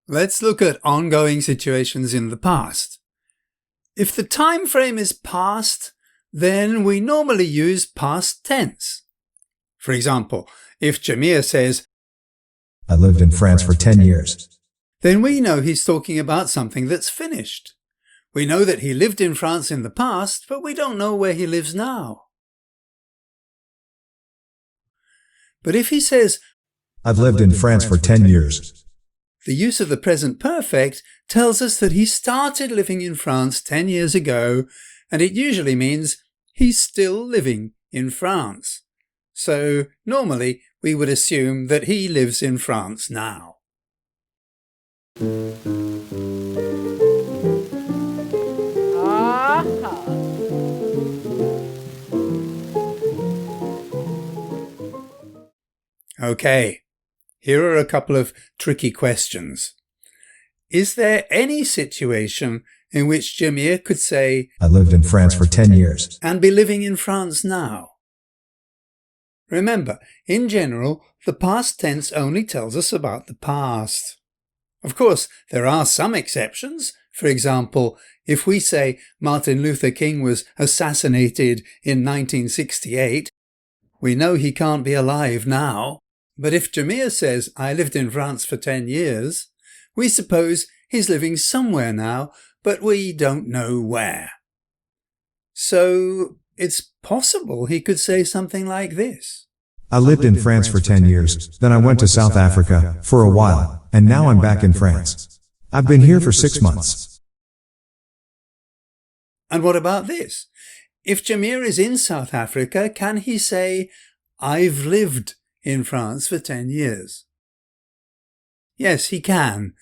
Let's look at ongoing situations in the past. If the time frame is past, then we normally use past tense. For example, if Jamir says, I lived in France for 10 years, then we know he's talking about something that's finished. We know that he lived in France in the past, but we don't know where he lives now. But if he says, I've lived in France for 10 years, the use of the present perfect tells us that he started living in France 10 years ago, and it usually means he's still living in France. So normally we would assume that he lives in France now. Okay, here are a couple of tricky questions. Is there any situation in which Jamir could say, I lived in France for 10 years, and be living in France now? Remember, in general, the past tense only tells us about the past. Of course, there are some exceptions. For example, if we say Martin Luther King was assassinated in 1968, we know he can't be alive now. But if Jamir says, I lived in France for 10 years, we suppose he's living somewhere now, but we don't know where. So it's possible he could say something like this. I lived in France for 10 years, then I went to South Africa for a while, and now I'm back in France. I've been here for 6 months. And what about this? If Jamir is in South Africa, can he say, I've lived in France for 10 years? Yes, he can.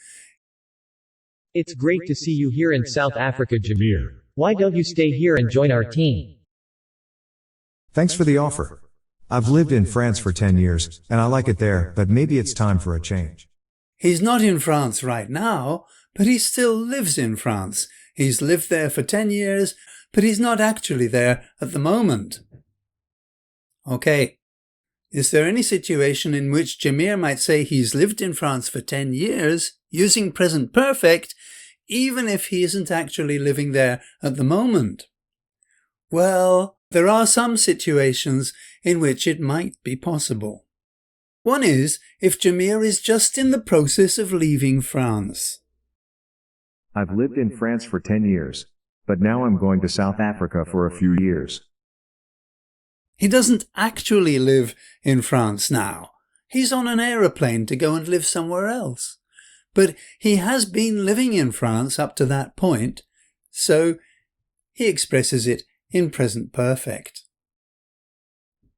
It's great to see you here in South Africa, Jamir. Why don't you stay here and join our team? Thanks for the offer. I've lived in France for 10 years, and I like it there, but maybe it's time for a change. He's not in France right now, but he still lives in France. He's lived there for 10 years, but he's not actually there at the moment. Okay. Is there any situation in which Jamir might say he's lived in France for 10 years using present perfect, even if he isn't actually living there at the moment? Well, there are some situations in which it might be possible. One is if Jamir is just in the process of leaving France. I've lived in France for 10 years, but now I'm going to South Africa for a few years. He doesn't actually live in France now. He's on an aeroplane to go and live somewhere else. But he has been living in France up to that point, so he expresses it in present perfect.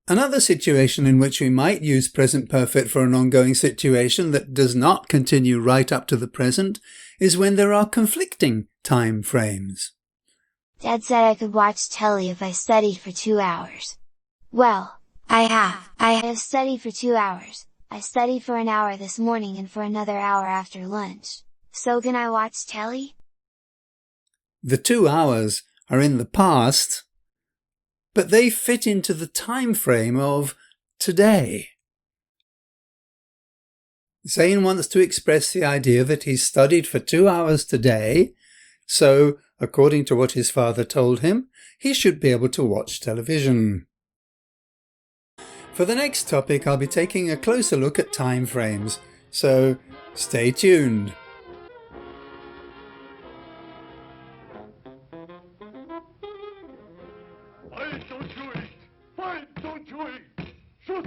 Another situation in which we might use present perfect for an ongoing situation that does not continue right up to the present is when there are conflicting time frames. Dad said I could watch telly if I studied for 2 hours. Well, I have studied for 2 hours. I studied for an hour this morning and for another hour after lunch. So can I watch telly? The 2 hours are in the past, but they fit into the time frame of today. Zane wants to express the idea that he studied for 2 hours today, so, according to what his father told him, he should be able to watch television. For the next topic, I'll be taking a closer look at time frames, so stay tuned. Why don't you eat? Why don't you eat? Shoot!